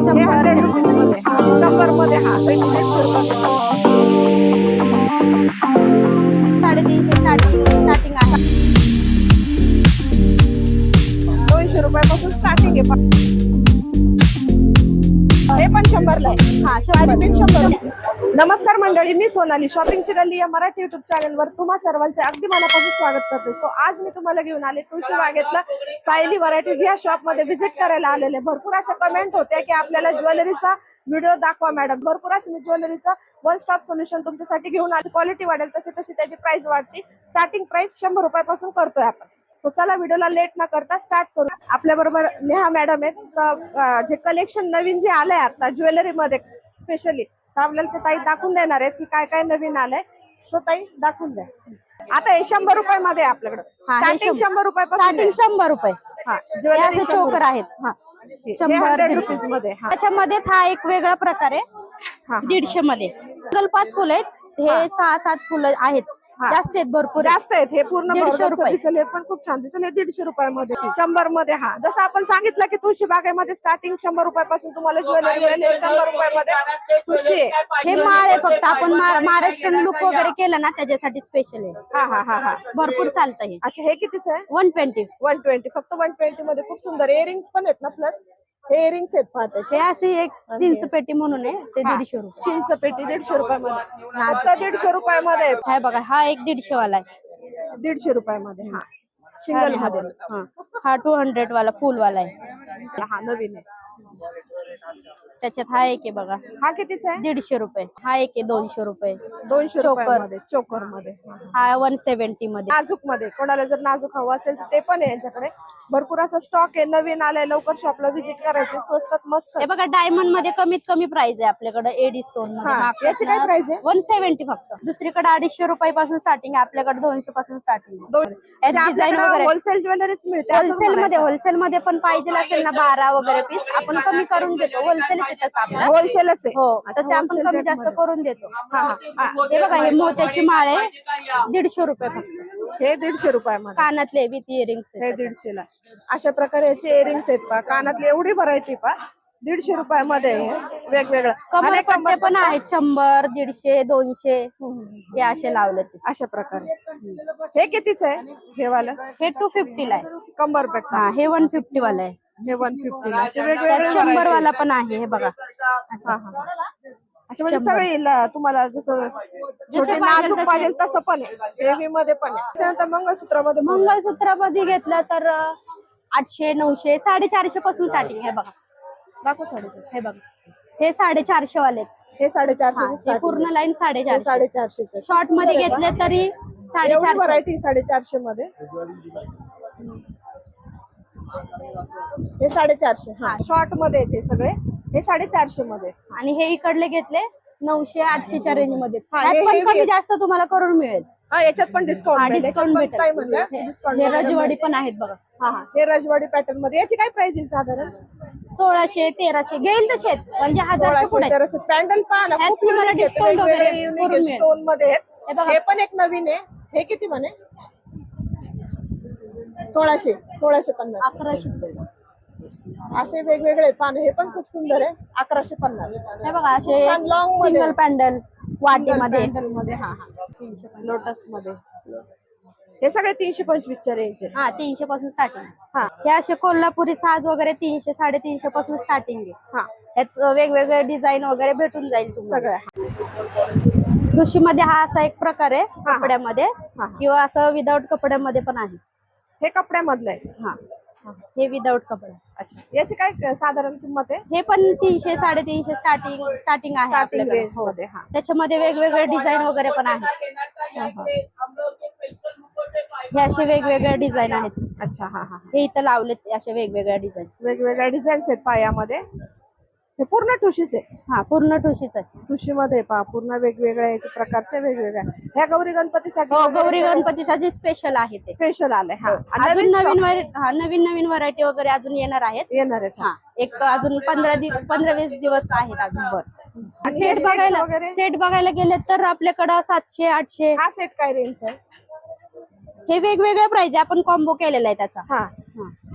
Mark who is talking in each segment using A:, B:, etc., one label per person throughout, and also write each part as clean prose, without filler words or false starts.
A: 100
B: 100 rupees मध्ये 100 मध्ये हा 150 रुपये
A: 350 स्टार्टिंग आहे.
B: 200 रुपयापासून स्टार्टिंग आहे. हे पण 100 ला आहे.
A: हा 100.
B: साडेतीन 100. नमस्कार मंडळी, मी सोनाली शॉपिंगची गल्ली या मराठी युट्यूब चॅनलवर तुम्हा सर्वांचे अगदी मनापासून स्वागत करते. सो आज मी तुम्हाला घेऊन आले तुळशी बागेतलं सायली व्हरायटीज या शॉप मध्ये व्हिजिट करायला आलेले. भरपूर अशा कमेंट होत्या की आपल्याला ज्वेलरीचा व्हिडिओ दाखवा मॅडम. भरपूर असं मी ज्वेलरीचं वन स्टॉप सोल्युशन तुमच्यासाठी घेऊन आले. क्वालिटी वाढेल तशी तशी त्याची प्राइस वाढते. स्टार्टिंग प्राइस 100 रुपयापासून करतोय आपण. तो चला व्हिडिओला लेट न करता स्टार्ट करू. आपल्या बरोबर नेहा मॅडम आहेत. जे कलेक्शन नवीन जे आलंय आता ज्वेलरी मध्ये स्पेशली आपल्याला ते ताई दाखवून देणार आहेत की काय काय नवीन आलंय. सो ताई दाखवून द्या. आता हे 100 रुपयामध्ये आपल्याकडे स्टार्टिंग 100 रुपयापासून.
A: स्टार्टिंग 100 रुपये.
B: हा ज्वेलरी
A: असे चोकर आहेत.
B: हा
A: 100
B: रुपीज मध्ये.
A: त्याच्यामध्येच हा एक वेगळा प्रकार आहे. 150 मध्ये 5 फुलं आहेत. हे 6-7 फुलं आहेत. जास्त आहेत, भरपूर
B: जास्त आहेत. हे पूर्ण
A: 150 रुपये
B: दिसेल. हे पण खूप छान दिसेल. हे 150 रुपयामध्ये 100 मध्ये. हा जसं आपण सांगितलं की तुळशी बागेमध्ये स्टार्टिंग 100 रुपयापासून तुम्हाला ज्वेलरी मिळेल. 100 रुपयामध्ये तुळशी आहे.
A: हे माळ आहे. फक्त आपण महाराष्ट्रीयन लुक वगैरे केलं ना त्याच्यासाठी स्पेशल आहे.
B: हा हा हा हा
A: भरपूर चालतं हे.
B: अच्छा हे कितीच आहे?
A: 120.
B: 120. फक्त 120 मध्ये खूप सुंदर इयरिंग्स पण आहेत ना. प्लस हे इयरिंग्स आहेत पाहते.
A: हे अशी एक चिंच पेटी म्हणून आहे. ते 150 रुपये.
B: चिंच पेटी 150 रुपयामध्ये. फक्त 150 रुपयामध्ये.
A: हे बघा, हा एक 150 वाला आहे.
B: 150 रुपयामध्ये. हा सिंगल मध्ये.
A: हा 200 वाला फुल वाला आहे.
B: हा नवीन आहे.
A: त्याच्यात हा एक आहे बघा.
B: हा कितीचा आहे?
A: 150 रुपये. हा एक आहे 200 रुपये.
B: 200 रुपयामध्ये चोकर मध्ये.
A: हा 170 मध्ये.
B: नाजूक मध्ये कोणाला जर नाजूक हवं असेल तर ते पण आहे यांच्याकडे. भरपूर असं स्टॉक आहे. नवीन आलंय. लवकर शॉपला व्हिजिट करायचे. स्वस्तात मस्त.
A: हे बघा, डायमंड मध्ये कमीत कमी प्राइस आहे आपल्याकडे. एडी स्टोन मध्ये
B: याची काय प्राइस आहे?
A: 170 फक्त. दुसरीकडे 250 रुपयापासून स्टार्टिंग आहे. आपल्याकडे 200 पासून स्टार्टिंग आहे. डिझाईन वगैरे
B: होलसेल ज्वेलरीज मिळते.
A: होलसेल मध्ये पण पाहिजे असेल ना 12 वगैरे पीस आपण कमी करून देतो. होलसेल आपलं
B: होलसेलच आहे.
A: हो, तसे आपण कमी जास्त करून देतो. हे बघा, हे मोत्याची माळ आहे. 150 रुपये फक्त.
B: हे 150 रुपयामध्ये.
A: कानातले विथ इयरिंग्स
B: हे 150 ला. अशा प्रकारे याचे इयरिंग्स आहेत पा. कानातली एवढी व्हरायटी पा. 150 रुपयामध्ये वेगवेगळं.
A: कमरपट्टे पण आहेत. 100, 150, 200 हे असे लावले.
B: अशा प्रकारे. हे कितीच आहे? हे वाला
A: हे 250 ला आहे.
B: कंबरपट्टा.
A: हे 150 वाला आहे.
B: हे 150 ला. असे वेगवेगळे
A: 100 वाला पण आहे. हे बघा,
B: असे म्हणजे सगळे तुम्हाला जसं छोटे नाजूक पाहिजे तसं पण आहे. हेवी मध्ये पण आहे. त्यानंतर मंगळसूत्रामध्ये.
A: मंगळसूत्रामध्ये घेतलं तर 800, 900, 450 पासून स्टार्टिंग. हे बघा,
B: दाखव 450.
A: हे बघा, हे 450 वाले.
B: हे 450.
A: पूर्ण लाईन 450.
B: 450.
A: शॉर्ट मध्ये घेतले तरी 450.
B: व्हरायटी 450 मध्ये. हे 450. हा शॉर्ट मध्ये येते सगळे. हे 450 मध्ये.
A: आणि हे इकडले घेतले 900, 800च्या रेंज मध्ये. पण कमी जास्त तुम्हाला करून मिळेल.
B: हा याच्यात पण डिस्काउंट
A: भेटेल.
B: काय म्हणलं?
A: हे रजवाडी पण आहेत बघा.
B: हा हे रजवाडी पॅटर्न मध्ये. याची काय प्राइस येईल साधारण?
A: 1600, 1300 घेईल तसे म्हणजे 1000च्या पुढे.
B: पॅन्डल पहा ना. खूप
A: तुम्हाला डिस्काउंट वगैरे
B: स्टोन मध्ये. हे पण एक नवीन आहे. हे किती म्हणे? 1600, 1650.
A: 1100.
B: असे वेगवेगळे पान. हे पण खूप सुंदर आहे. 1150.
A: हे बघा, असे सिंगल पॅन्डल वाटीमध्ये.
B: हा 300 लोटस मध्ये. हे सगळे 325 च्या रेंज.
A: हा 300 पासून स्टार्टिंग.
B: हा
A: हे असे कोल्हापुरी साज वगैरे 300, 350 पासून स्टार्टिंग आहे.
B: हा
A: यात वेगवेगळे डिझाईन वगैरे भेटून जाईल तुम्हाला.
B: सगळ्या
A: ठुशीमध्ये हा असा एक प्रकार आहे कपड्यामध्ये. किंवा असं विदाऊट कपड्यामध्ये पण आहे.
B: हे कपड्यामधलं आहे.
A: हा हे विदाऊट कपडा.
B: अच्छा, याची काय साधारण किंमत आहे?
A: हे पण 300, 350 स्टार्टिंग आहे आपल्याकडे.
B: हो.
A: त्याच्यामध्ये वेगवेगळे डिझाईन वगैरे पण आहेत. हे असे वेगवेगळे डिझाईन आहेत.
B: अच्छा. हा हा
A: हे इथं लावलेत असे वेगवेगळ्या डिझाईन.
B: वेगवेगळ्या डिझाईन्स आहेत पायामध्ये. हे पूर्ण ठुशीच आहे.
A: हा पूर्ण ठुशीच आहे.
B: ठुशीमध्ये पहा पूर्ण वेगवेगळ्या याच्या प्रकारच्या वेगवेगळ्या. ह्या गौरी गणपतीसाठी.
A: हो, गौरी गणपतीसाठी स्पेशल आहे.
B: स्पेशल आलंय. हा
A: अजून नवीन व्हरायटी वगैरे अजून येणार आहेत. हा एक अजून 15-20 दिवस आहेत अजून. सेट बघायला गेले तर आपल्याकडं 700, 800.
B: हा सेट काय रेंज आहे?
A: हे वेगवेगळ्या प्राइस आहे. आपण कॉम्बो केलेला आहे त्याचा.
B: हा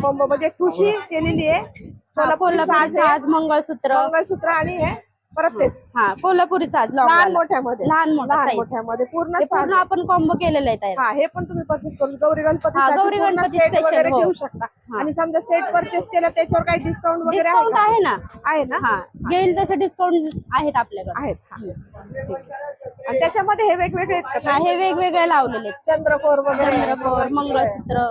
B: कॉम्बो म्हणजे ठुशी केलेली आहे कोल्हापुरी
A: कोल्हापुरी
B: साज आहे,
A: साज, मंगळसूत्र.
B: मंगळसूत्र आणि हे परत तेच
A: हा कोल्हापुरी साज
B: लहान
A: लॉंग
B: मोठ्यामध्ये,
A: लहान मोठा
B: लहान
A: size.
B: मोठ्यामध्ये पूर्ण
A: ते
B: साज
A: पूर्ण
B: आहे.
A: आपण कॉम्बो केलेलं आहे तयार.
B: हा हे पण तुम्ही परचेस करू गौरी
A: हा,
B: गणपतीसाठी
A: गौरी
B: पूर्ण
A: गणपती
B: सेट
A: special,
B: वगैरे
A: हो.
B: घेऊ शकता. आणि समजा सेट परचेस केला त्याच्यावर काही डिस्काउंट वगैरे
A: डिस्काउंट आहे ना.
B: आहे ना?
A: हा घेईल तसे डिस्काउंट आहेत आपल्याकडे.
B: आहेत हा. ठीक आहे. आणि त्याच्यामध्ये हे वेगवेगळे आहेत का?
A: हा हे वेगवेगळे लावलेले आहेत.
B: चंद्रकोर वगैरे
A: चंद्रकोर, मंगळसूत्र.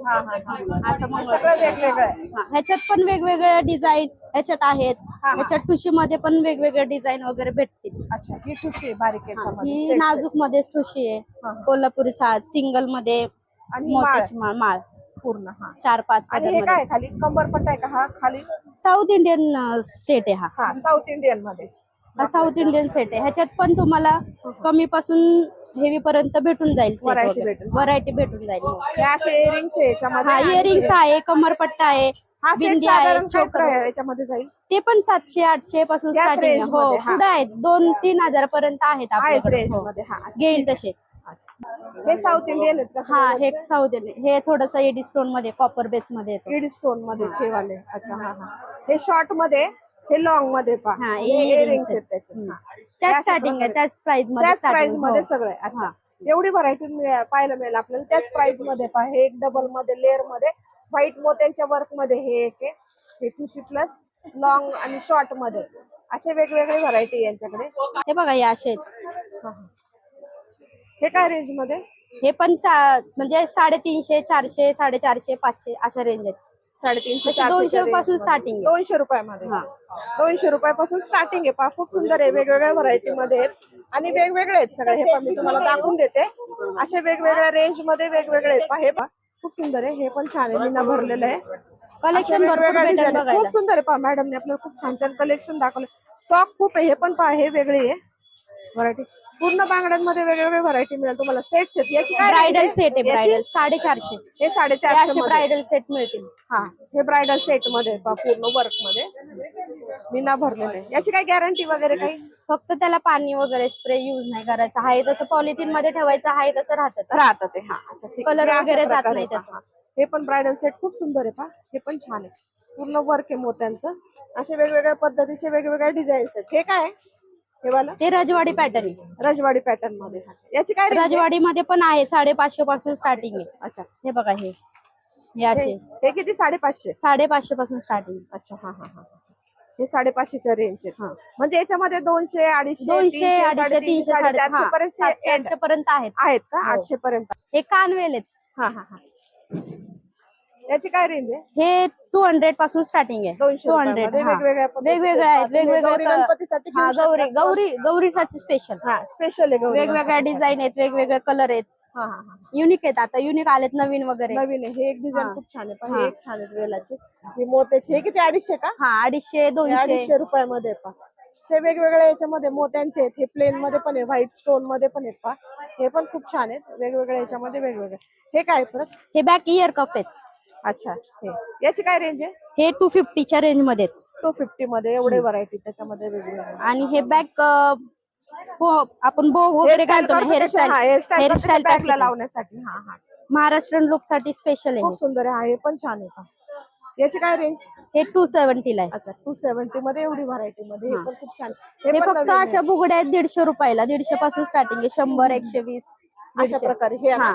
B: हा हा हा
A: असं
B: सगळं
A: मंगळसूत्र.
B: वेगवेगळं आहे.
A: हा, ह्याच्यात पण वेगवेगळे डिझाईन ह्याच्यात आहेत.
B: हा.
A: ह्याच्यात ठुशी मध्ये पण वेगवेगळे डिझाईन वगैरे भेटतील.
B: अच्छा ही ठुशी आहे बारीक
A: हा,
B: याच्यामध्ये
A: ही
B: set set.
A: नाजूक मध्ये ठुशी आहे.
B: हा.
A: कोल्हापुरी साज सिंगल मध्ये
B: आणि ही
A: मोत्याची माळ
B: पूर्ण हा
A: 4-5
B: आणि हे
A: पदर
B: काय खाली कंबरपट्टा आहे का हा खाली?
A: साऊथ इंडियन सेट आहे हा.
B: हा साऊथ इंडियन मध्ये
A: हा साऊथ इंडियन सेट आहे. ह्याच्यात पण तुम्हाला कमी पासून हेवी पर्यंत भेटून जाईल.
B: Variety भेटेल.
A: व्हरायटी भेटून जाईल.
B: हे असे इयरिंग्स आहे याच्यामध्ये
A: हा
B: आणि
A: इयरिंग्स आहे, कमरपट्टा आहे,
B: हा सेट
A: बिंदी आहे,
B: साधारण काय
A: चोकर.
B: याच्यामध्ये जाईल?
A: ते पण 700-800 पासून
B: याच
A: स्टार्टिंग आहे.
B: range
A: हो
B: मध्ये, हा.
A: पुढे आहेत 2-3 हजार पर्यंत आहेत
B: आहेत
A: आपल्याकडे.
B: रेंज
A: हो.
B: मध्ये हा अच्छा.
A: घेईल तसे.
B: हे साऊथ इंडियन आहेत का?
A: हा हे साऊथ इंडियन. हे थोडस एडी स्टोन मध्ये कॉपर बेस मध्ये येतो.
B: ईड स्टोन मध्ये हे वाले अच्छा हा हा हे शॉर्ट मध्ये हे लॉंग मध्ये पहा
A: हा,
B: हे
A: earrings
B: इयरिंग्स आहेत
A: आहेत.
B: त्याचे हा. हे
A: त्याच
B: अशा
A: स्टार्टिंग आहे,
B: प्रकारे.
A: त्याच प्राइस मध्ये
B: त्याच प्राइस
A: starting.
B: मध्ये
A: हो.
B: सगळे अच्छा
A: हा.
B: एवढी व्हरायटी पाहायला मिळेल आपल्याला त्याच प्राइस मध्ये पहा हे एक डबल मध्ये लेअर मध्ये व्हाईट मोत्यांच्या वर्क मध्ये हे एक आहे हे ठुशी प्लस लॉंग आणि शॉर्ट मध्ये असे वेगवेगळे व्हरायटी यांच्याकडे.
A: हे बघा हे असे आहेत.
B: हा, हा. हे काय रेंज मध्ये?
A: हे पण म्हणजे 350, 400, 450, 500 अशा रेंज आहेत.
B: 350
A: तसे
B: 400
A: 200 पासून starting आहे.
B: 200 रुपयामध्ये
A: हा.
B: 200 रुपयापासून स्टार्टिंग आहे पहा खूप सुंदर आहे वेगवेगळ्या व्हरायटी मध्ये आहेत आणि वेगवेगळे आहेत सगळे हे पण मी तुम्हाला दाखवून देते असे वेगवेगळ्या रेंज मध्ये वेगवेगळे आहेत पहा हे पहा खूप सुंदर आहे हे पण छान आहे मीना भरलेलं आहे
A: कलेक्शन
B: अशा
A: भरपूर
B: वेगवेगळ्या
A: भेटेल
B: design आहेत.
A: बघायला.
B: खूप सुंदर आहे पहा मॅडमने आपल्याला खूप छान छान कलेक्शन दाखवलं स्टॉक खूप आहे हे पण पहा हे वेगळी आहे व्हरायटी पूर्ण बांगड्यांमध्ये वेगवेगळे व्हरायटी मिळेल तुम्हाला सेट्स आहेत याची काय
A: ब्रायडल
B: range
A: सेट आहे.
B: याची?
A: ब्रायडल 450.
B: हे
A: हे
B: 450
A: असे
B: मध्ये
A: ब्रायडल सेट मिळतील.
B: हा हे ब्रायडल सेट मध्ये पहा पूर्ण वर्क मध्ये मीना भरलेलं आहे याची काय गॅरंटी वगैरे काही?
A: फक्त त्याला पाणी वगैरे स्प्रे युज नाही करायचं. आहे तसं पॉलिथिन मध्ये ठेवायचं आहे तसं राहतं.
B: राहतं ते हा अच्छा ठीक आहे.
A: Color
B: हे अशा
A: वगैरे जात
B: प्रकारे
A: नाही
B: पहा.
A: त्याचा.
B: हे पण ब्रायडल सेट खूप सुंदर आहे पहा हे पण छान आहे पूर्ण वर्क आहे मोत्यांचं असे वेगवेगळ्या पद्धतीचे वेगवेगळ्या डिझाईन्स आहेत हे काय आहे? हे वाला
A: ते रजवाडी पॅटर्न आहे.
B: रजवाडी पॅटर्न मध्ये याची काय range आहे?
A: रजवाडी मध्ये पण आहे 550 पासून स्टार्टिंग आहे.
B: अच्छा
A: हे बघा हे असे
B: हे किती 550
A: 550 पासून स्टार्टिंग.
B: अच्छा हा हा हा हे 550च्या रेंज आहेत
A: हा.
B: म्हणजे याच्यामध्ये 200 250
A: 200,
B: 300
A: 250,
B: 350
A: 300,
B: 450 पर्यंत
A: 700 पर्यंत आहेत.
B: आहेत का
A: हो.
B: 800 पर्यंत
A: हे कानवेल आहेत.
B: हा हा हा याची काय रेंज आहे?
A: हे 200 पासून स्टार्टिंग आहे.
B: 200 रुपयामध्ये
A: हा.
B: वेगवेगळ्या पद्धतीचे
A: वेगवेगळे आहेत.
B: तुम्ही गौरी
A: वेगवेगळे
B: गणपतीसाठी घेऊ
A: हा
B: शकता.
A: गौरीसाठी स्पेशल
B: हा स्पेशल आहे गौरी
A: वेगवेगळ्या
B: गणपतीसाठी.
A: डिझाईन आहेत, वेगवेगळे कलर आहेत,
B: हा हा हा
A: युनिक आहेत. आता युनिक आलेत नवीन वगैरे.
B: नवीन आहे हे एक डिझाईन
A: हा.
B: खूप छान आहे पण
A: हा.
B: हे एक छान आहे वेलाचे हे मोत्याचे हे किती 250 का?
A: हा 250, 200.
B: 250 रुपयामध्ये पहा हे वेगवेगळ्या याच्यामध्ये मोत्यांचे आहेत हे प्लेन मध्ये पण आहे व्हाईट स्टोन मध्ये पण आहेत पहा हे पण खूप छान आहेत वेगवेगळ्या याच्यामध्ये वेगवेगळे हे काय परत?
A: हे बॅक इयर कप आहेत.
B: अच्छा हे याची काय रेंज आहे?
A: हे 250 च्या रेंज मध्ये आहेत.
B: 250 मध्ये एवढे व्हरायटी त्याच्यामध्ये वेगवेगळे
A: आणि हे बॅक आपण बो वगैरे घालतो ना हेअरस्टाईल
B: बॅगला लावण्यासाठी हा हा
A: महाराष्ट्रीयन लुक साठी स्पेशल
B: खूप
A: आहे.
B: सुंदर आहे हा हे पण छान आहे पहा याची काय रेंज?
A: हे 270 ला आहे.
B: अच्छा 270 मध्ये एवढी व्हरायटी मध्ये हे
A: हा.
B: पण खूप छान
A: हे
B: पण
A: फक्त
B: नवीन आहे.
A: अशा बुगड्या आहेत 150 रुपयाला. 150 पासून स्टार्टिंग आहे. 100, 120,
B: अशा
A: 150.
B: प्रकारे हे
A: हा.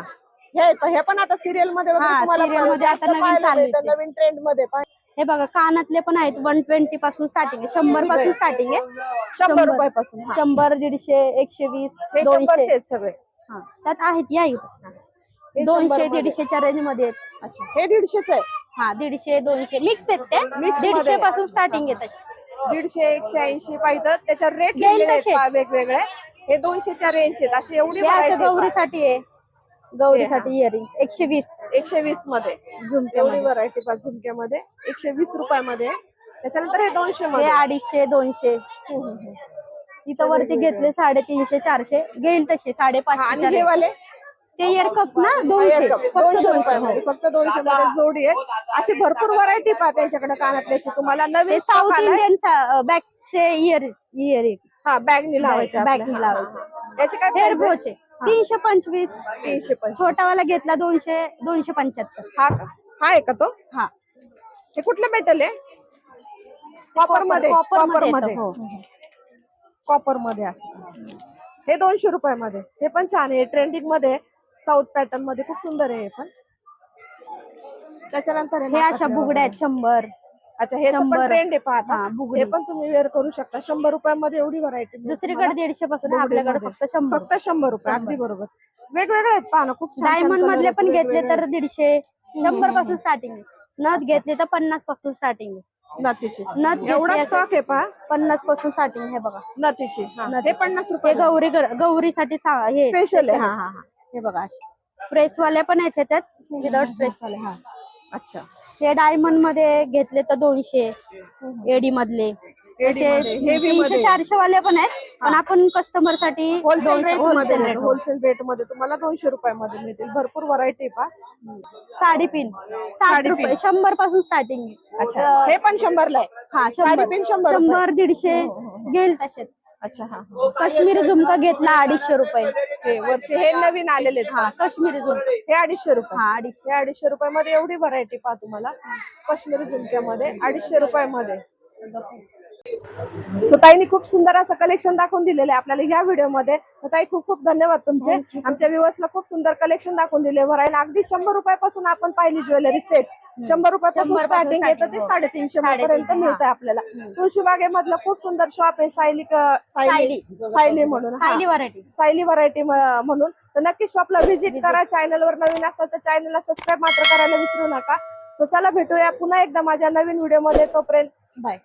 B: हे पण आता सिरियल मध्ये वगैरे
A: हा,
B: तुम्हाला
A: serial मध्ये
B: जास्त
A: आता नवीन
B: पाहायला
A: चालू
B: मिळतं,
A: आहे ते.
B: नवीन ट्रेंड मध्ये
A: हे बघा कानातले पण आहेत 120 पासून स्टार्टिंग आहे. 100 पासून स्टार्टिंग आहे.
B: 100 रुपयापासून
A: 100, 150, 120,
B: हे
A: 200.
B: 100 आहेत सगळे
A: हा, त्यात आहेत या इथं.
B: हे
A: 200,
B: 100 मध्ये.
A: 150 च्या रेंज मध्ये आहेत.
B: अच्छा हे 150 आहे
A: हा 150, 200 मिक्स आहेत ते.
B: Mix
A: 150
B: मध्ये.
A: पासून स्टार्टिंग आहे तशी.
B: 150 180 पाहिजे त्याच्यावर रेट
A: घेईल
B: लिहिलेले आहेत
A: तसे.
B: पहा वेगवेगळे हे 200च्या रेंज आहेत अशी एवढी
A: हे असं
B: variety पहा.
A: गौरीसाठी आहे. गौरीसाठी इयरिंग्स 120
B: 120 मध्ये एवढी
A: झुमक्यामध्ये.
B: व्हरायटी पहा झुमक्यामध्ये 120 रुपयामध्ये त्याच्यानंतर हे 200
A: हे
B: मध्ये
A: 250, 200 इथं वरती घेतले 350, 400 घेईल तशी
B: हा, आणि
A: 550
B: हे वाले
A: ते इयर कप ना 200
B: 200
A: फक्त
B: 200
A: 200
B: रुपयामध्ये फक्त 200 मध्ये जोडी आहे अशी भरपूर व्हरायटी पहा त्यांच्याकडे कानातल्याची तुम्हाला
A: हे
B: नवीन
A: साऊथ
B: stock आलाय.
A: इंडियन बॅगचे इयर
B: हा बॅगनी लावायचे
A: बॅग
B: आपल्या.
A: लावायचे.
B: याची काय
A: हेअर
B: price आहे?
A: ब्रोचे 325.
B: 325
A: छोटावाला घेतला 200, 275.
B: हा का हा आहे का तो?
A: हा
B: हे कुठलं मेटल आहे? कॉपर मध्ये
A: कॉपर
B: मध्ये
A: हो.
B: कॉपर मध्ये असं हे 200 रुपयामध्ये. हे पण छान आहे, ट्रेंडिंग मध्ये साऊथ पॅटर्न मध्ये खूप सुंदर आहे हे पण. त्याच्यानंतर
A: हे अशा बुगड्या आहेत 100.
B: अच्छा हे पण
A: 100.
B: ट्रेंड आहे पाहता.
A: हा, बुगडी.
B: हे पण तुम्ही वेअर करू शकता. 100 रुपयामध्ये एवढी व्हरायटी.
A: दुसरीकडे 150 पासून आहे, आपल्याकडे फक्त 100.
B: फक्त 100 रुपये. अगदी बरोबर. वेगवेगळे आहेत पहा ना, खूप छान छान
A: डायमंड
B: color
A: मधले
B: आहेत,
A: पण घेतले
B: वेगवेगळे.
A: तर 150, 100 पासून स्टार्टिंग आहे. नथ घेतले तर 50 पासून स्टार्टिंग आहे.
B: नथीची
A: नथ
B: एवढा
A: घेतली
B: स्टॉक आहे पहा
A: 50 पासून स्टार्टिंग. हे बघा
B: नथीची.
A: नथीची.
B: हे 50
A: हे
B: रुपये
A: गौरीसाठी हे
B: स्पेशल आहे. हा हा हा.
A: हे बघा असे प्रेसवाले पण आहेत त्याच्यात, विदाउट प्रेसवाले. हा
B: अच्छा
A: हे डायमंड मध्ये घेतले तर 200, एडी मधले
B: एडी
A: असे
B: मध्ये, हेवी
A: 300,
B: मध्ये.
A: 400 वाले पण आहेत. पण आपण कस्टमर साठी
B: होलसेल रेट मध्ये
A: रेट.
B: होलसेल रेट मध्ये तुम्हाला 200 रुपयामध्ये मिळतील. भरपूर व्हरायटी पहा.
A: साडी पिन 60 रुपये, 100 पासून स्टार्टिंग आहे.
B: अच्छा हे पण 100 ला आहे.
A: हा
B: साडी
A: 100,
B: पिन 100 रुपये.
A: 100, 150 घेईल तसे.
B: अच्छा हा
A: काश्मीरी झुमका घेतला 250 रुपये.
B: हे वरचे हे नवीन आलेले आहेत.
A: हा काश्मीरी झुमका
B: हे 250 रुपये.
A: हा 250.
B: हे 250 रुपयामध्ये एवढी व्हरायटी पहा तुम्हाला काश्मीरी झुमक्यामध्ये 250 रुपयामध्ये. सो ताईने खूप सुंदर असं कलेक्शन दाखवून दिलेलं आहे आपल्याला या व्हिडिओमध्ये. ताई खूप खूप धन्यवाद तुमचे. आमच्या व्ह्युअर्सला खूप सुंदर कलेक्शन दाखवून दिले. व्हरायटी अगदी 100 रुपयापासून आपण पाहिली ज्वेलरी सेट 100 रुपयापासून
A: 100
B: स्टार्टिंग येतं ते
A: starting.
B: 350 पर्यंत मिळतं आपल्याला. तुळशीबागेमधलं खूप सुंदर शॉप आहे सायली म्हणून.
A: सायली व्हरायटी.
B: सायली व्हरायटी म्हणून. तर नक्की शॉपला व्हिजिट करा. चॅनलवर नवीन असाल तर चॅनलला सबस्क्राईब मात्र करायला विसरू नका. सो चला भेटूया पुन्हा एकदा माझ्या नवीन व्हिडिओमध्ये. तोपर्यंत बाय.